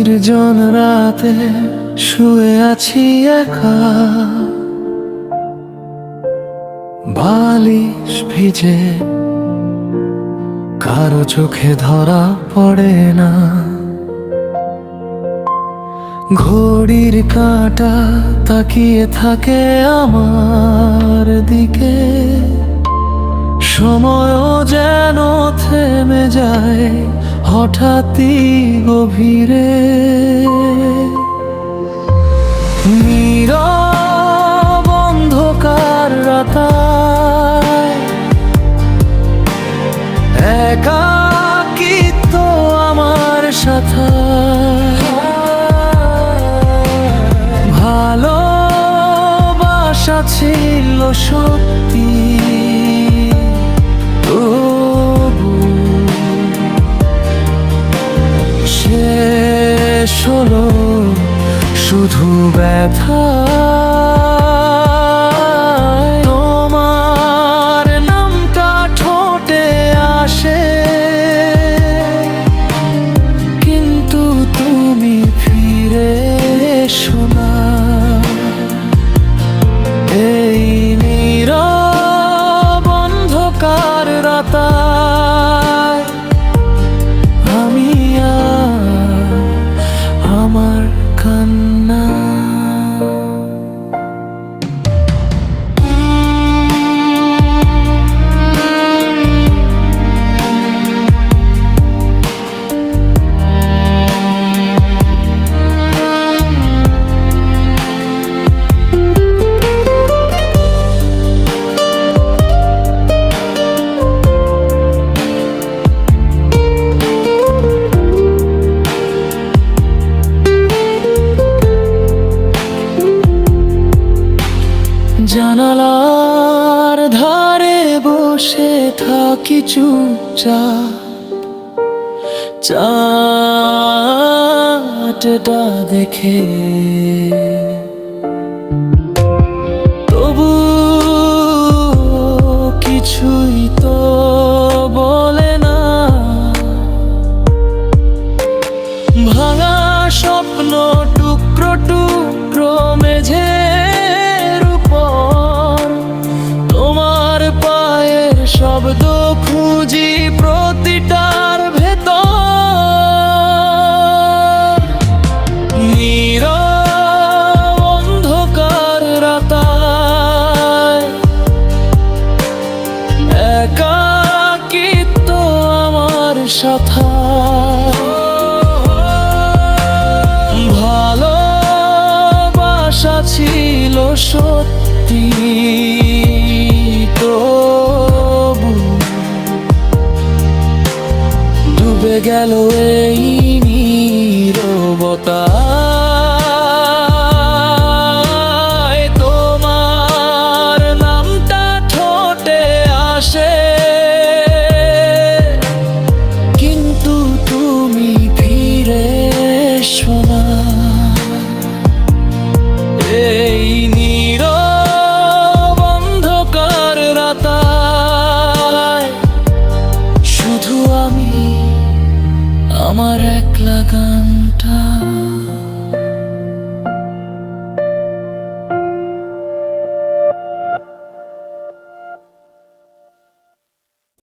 নির্জন রাতে শুয়ে আছি একা, বালিশ ভিজে, কারো চোখে ধরা পড়ে না। ঘড়ির কাঁটা তাকিয়ে থাকে আমার দিকে, সময়ও যেন থেমে যায় হঠাৎই গভীরে। নীরব অন্ধকার রাতায় একাকিত্ব আমার সাথে, ভালোবাসা ছিল সত্যি, তবু শেষ হলো শুধু ব্যথা। তোমার নামটা ঠোঁটে আসে, কিন্তু তুমি ফিরে এসো না। এই নীরব অন্ধকার রাতায় আমি আর আমার কান্না। জানালার ধারে বসে থাকি চুপচাপ, চাঁদটা দেখে, তবু কিছুই তো বলে না। ভাঙা স্বপ্ন টুকরো টুকরো মেঝে, শব্দ খুঁজি প্রতিটার ভেতর। নীরব অন্ধকার রাতায় একাকিত্ব আমার সাথে, ভালোবাসা ছিল সত্যি, ডুবে গেল এই নীরবতায়। তোমার নামটা ঠোঁটে আসে, কিন্তু তুমি ফিরে এসো না। এই নীরব অন্ধকার রাতায় শুধু আমি আমার একলা গানটা।